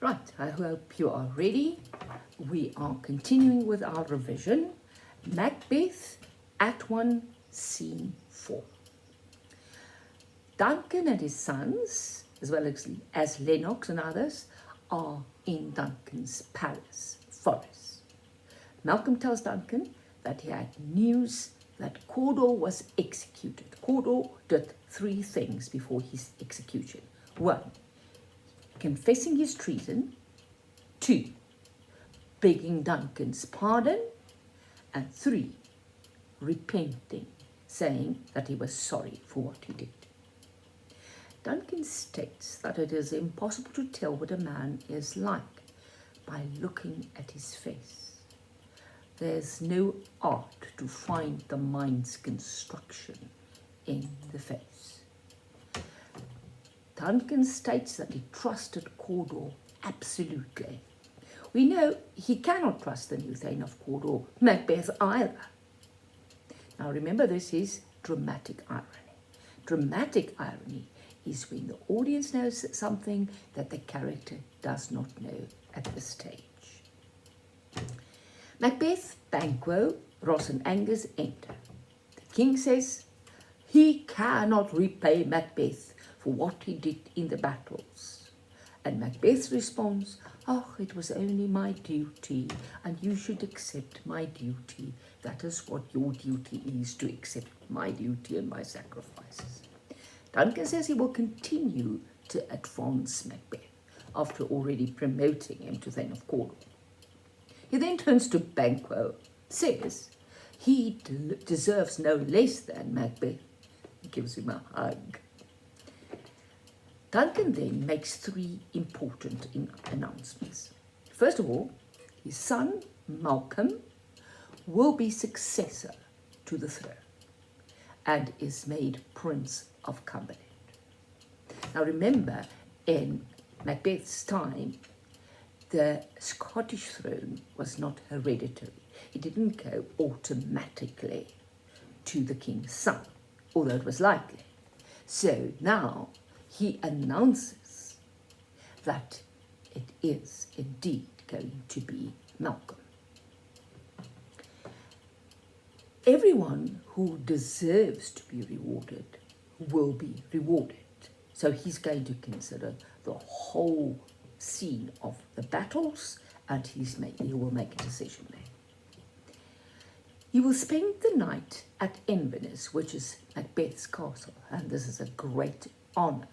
Right, I hope you are ready. We are continuing with our revision. Macbeth, Act 1, Scene 4. Duncan and his sons, as well as Lennox and others, are in Duncan's palace, forest. Malcolm tells Duncan that he had news that Cawdor was executed. Cawdor did 3 things before his execution. 1, confessing his treason. 2, begging Duncan's pardon. And 3, repenting, saying that he was sorry for what he did. Duncan states that it is impossible to tell what a man is like by looking at his face. There's no art to find the mind's construction in the face. Duncan states that he trusted Cawdor absolutely. We know he cannot trust the new Thane of Cawdor, Macbeth, either. Now remember, this is dramatic irony. Dramatic irony is when the audience knows something that the character does not know at this stage. Macbeth, Banquo, Ross and Angus enter. The king says he cannot repay Macbeth for what he did in the battles. And Macbeth responds, "Oh, it was only my duty, and you should accept my duty. That is what your duty is, to accept my duty and my sacrifices." Duncan says he will continue to advance Macbeth after already promoting him to Thane of Cawdor. He then turns to Banquo, says he deserves no less than Macbeth, and gives him a hug. Duncan then makes 3 important announcements. First of all, his son Malcolm will be successor to the throne and is made Prince of Cumberland. Now remember, in Macbeth's time, the Scottish throne was not hereditary. It didn't go automatically to the king's son, although it was likely. So now he announces that it is indeed going to be Malcolm. Everyone who deserves to be rewarded will be rewarded. So he's going to consider the whole scene of the battles, and he will make a decision there. He will spend the night at Inverness, which is Macbeth's castle, and this is a great honour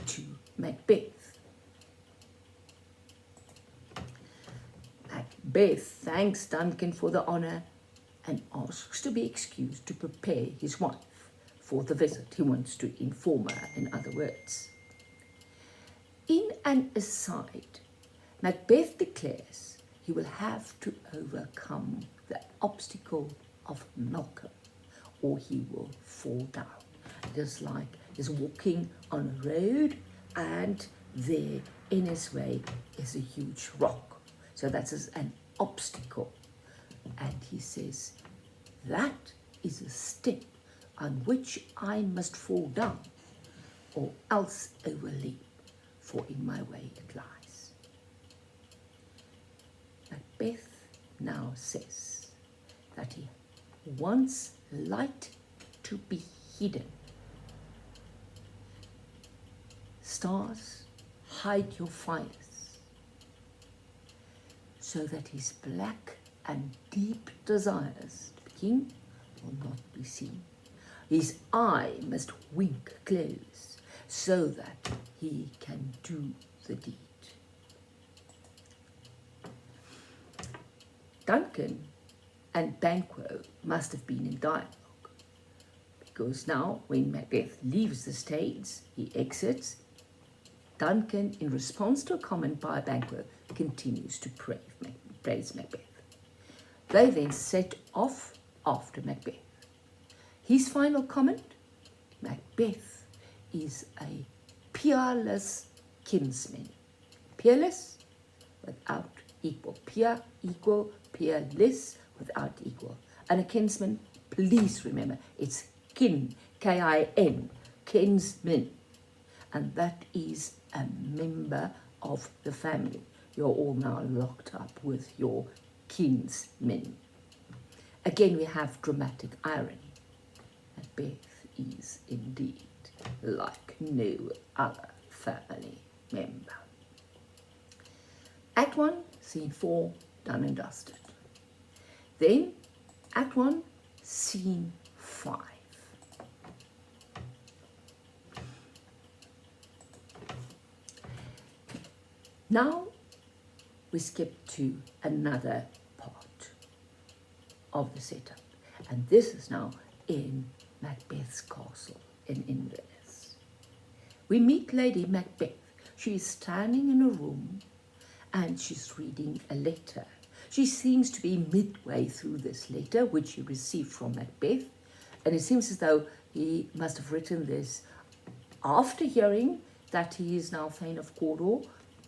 to Macbeth. Macbeth thanks Duncan for the honour and asks to be excused to prepare his wife for the visit. He wants to inform her, in other words. In an aside, Macbeth declares he will have to overcome the obstacle of Malcolm, or he will fall down. It is like he's walking on a road, and there in his way is a huge rock. So that's an obstacle. And he says, that is a step on which I must fall down, or else overleap, for in my way it lies. Macbeth now says that he wants light to be hidden. Stars, hide your fires, so that his black and deep desires to be king will not be seen. His eye must wink close, so that he can do the deed. Duncan and Banquo must have been in dialogue, because now when Macbeth leaves the stage, he exits. Duncan, in response to a comment by Banquo, continues to praise Macbeth. They then set off after Macbeth. His final comment: Macbeth is a peerless kinsman. Peerless, without equal. Peer, equal, peerless, without equal. And a kinsman, please remember, it's kin, K-I-N, kinsman. And that is a member of the family. you're all now locked up with your king's men. Again, we have dramatic irony. Macbeth is indeed like no other family member. Act 1, Scene 4, done and dusted. Then, Act 1, Scene 5. Now, we skip to another part of the setup. And this is now in Macbeth's castle in Inverness. We meet Lady Macbeth. She is standing in a room and she's reading a letter. She seems to be midway through this letter, which she received from Macbeth, and it seems as though he must have written this after hearing that he is now Thane of Cawdor,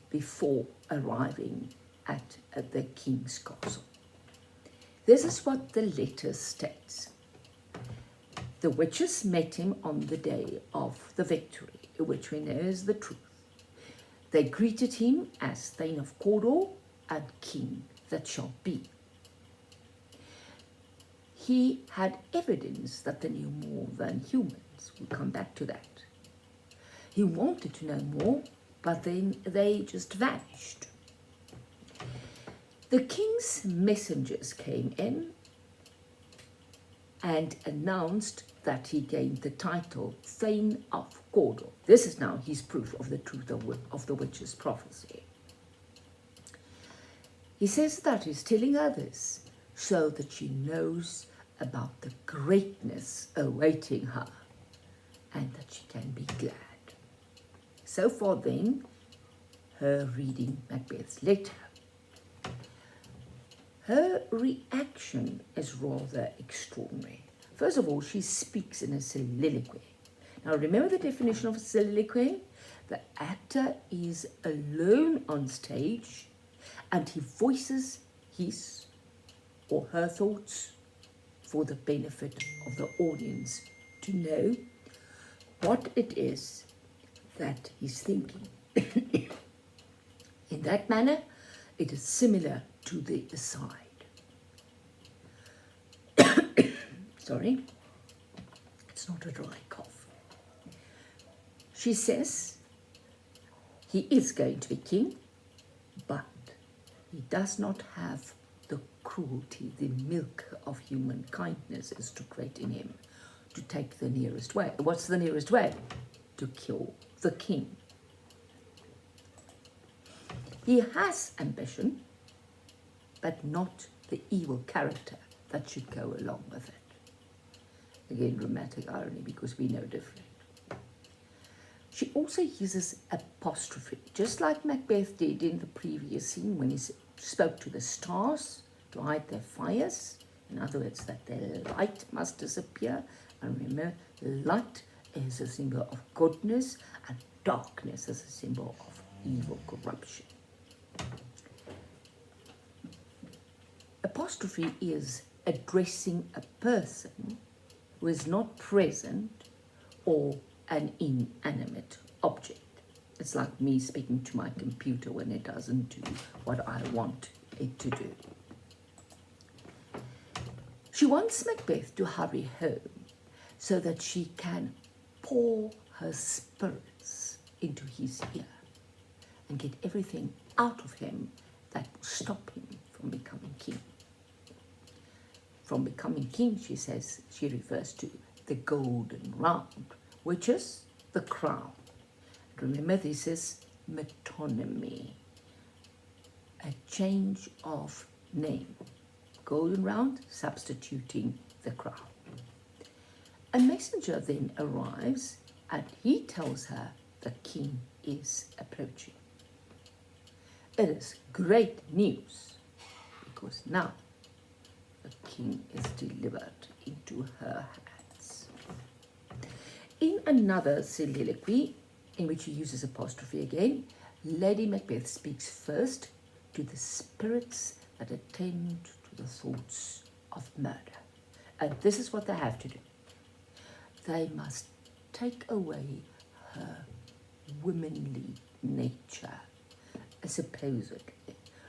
before arriving at the king's castle. This is what the letter states. The witches met him on the day of the victory, which we know is the truth. They greeted him as Thane of Cawdor and king that shall be. He had evidence that they knew more than humans. We'll come back to that. He wanted to know more, but then they just vanished. The king's messengers came in and announced that he gained the title Thane of Cawdor. This is now his proof of the truth of the witch's prophecy. He says that he's telling others so that she knows about the greatness awaiting her and that she can be glad. So far then, her reading Macbeth's letter. Her reaction is rather extraordinary. First of all, she speaks in a soliloquy. Now remember the definition of a soliloquy? The actor is alone on stage and he voices his or her thoughts for the benefit of the audience to know what it is that he's thinking. In that manner, it is similar to the aside. Sorry, it's not a dry cough. She says he is going to be king, but he does not have the cruelty, the milk of human kindness is to create in him, to take the nearest way. What's the nearest way? To kill the king. He has ambition, but not the evil character that should go along with it. Again, dramatic irony, because we know different. She also uses apostrophe, just like Macbeth did in the previous scene when he spoke to the stars to hide their fires. In other words, that their light must disappear. And remember, light is a symbol of goodness and darkness is a symbol of evil, corruption. Apostrophe is addressing a person who is not present or an inanimate object. It's like me speaking to my computer when it doesn't do what I want it to do. She wants Macbeth to hurry home so that she can pour her spirits into his ear and get everything out of him that will stop him from becoming king. From becoming king, she says, she refers to the golden round, which is the crown. Remember, this is metonymy, a change of name. Golden round, substituting the crown. A messenger then arrives and he tells her the king is approaching. It is great news because now the king is delivered into her hands. In another soliloquy, in which he uses apostrophe again, Lady Macbeth speaks first to the spirits that attend to the thoughts of murder. And this is what they have to do. They must take away her womanly nature supposedly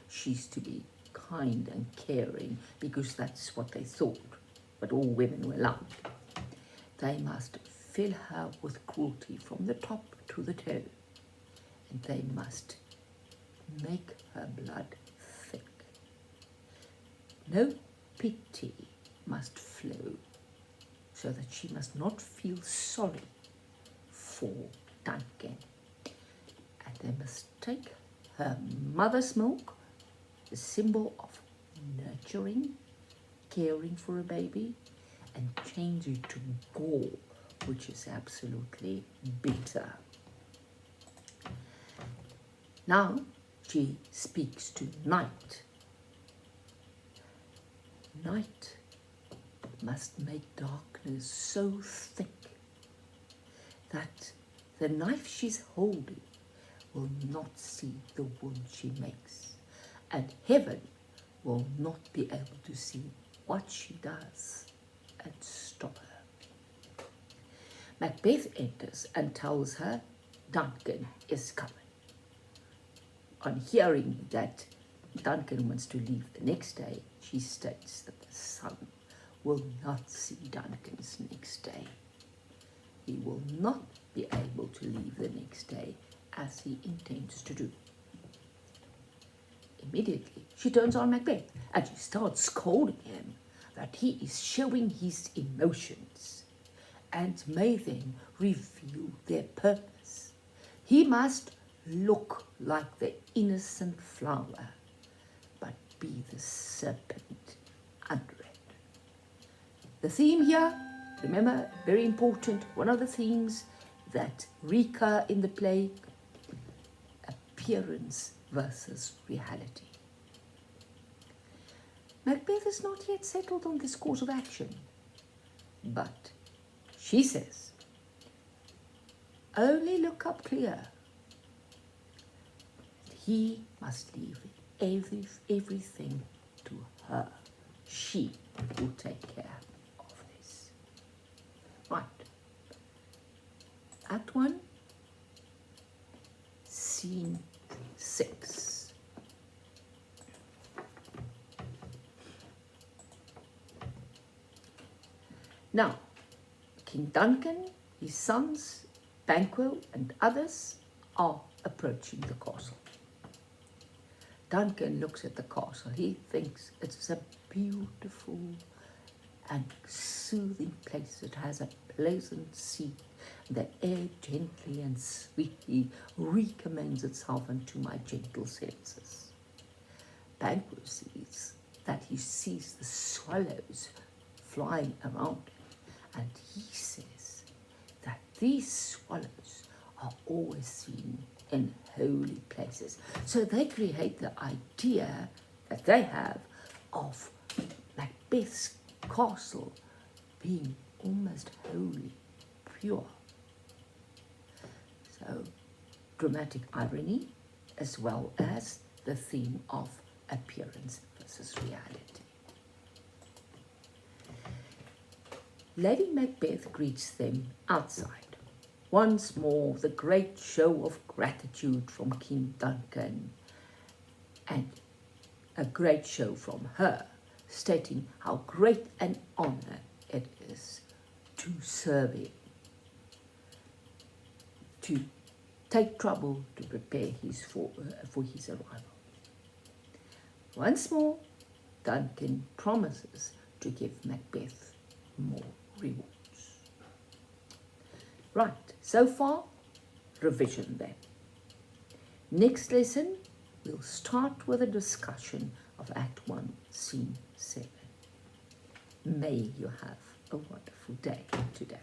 she's to be kind and caring because that's what they thought, but all women were like. They must fill her with cruelty from the top to the toe, and they must make her blood thick. No pity must flow, so that she must not feel sorry for Duncan. And they must take her mother's milk, the symbol of nurturing, caring for a baby, and change it to gall, which is absolutely bitter. Now she speaks to Night. Night must make darkness so thick that the knife she's holding will not see the wound she makes, and heaven will not be able to see what she does and stop her. Macbeth enters and tells her Duncan is coming. On hearing that Duncan wants to leave the next day, she states that the sun will not see Duncan's next day. He will not be able to leave the next day as he intends to do. Immediately, she turns on Macbeth and she starts scolding him that he is showing his emotions and may then reveal their purpose. He must look like the innocent flower, but be the serpent under it. The theme here, remember, very important, one of the themes that recur in the play, appearance versus reality. Macbeth is not yet settled on this course of action, but she says, only look up clear. He must leave everything to her. She will take care of this. Right. Act 1, Scene 6. Now, King Duncan, his sons, Banquo, and others are approaching the castle. Duncan looks at the castle. He thinks it's a beautiful and soothing place. It has a pleasant sea. The air gently and sweetly recommends itself unto my gentle senses. Banquo sees that he sees the swallows flying around him, and he says that these swallows are always seen in holy places. So they create the idea that they have of Macbeth's castle being almost holy, pure. So dramatic irony as well as the theme of appearance versus reality. Lady Macbeth greets them outside. Once more, the great show of gratitude from King Duncan, and a great show from her, stating how great an honor it is to serve him, to take trouble to prepare for his arrival. Once more, Duncan promises to give Macbeth more rewards. Right, so far, revision then. Next lesson, we'll start with a discussion of Act 1, Scene 7. May you have a wonderful day today.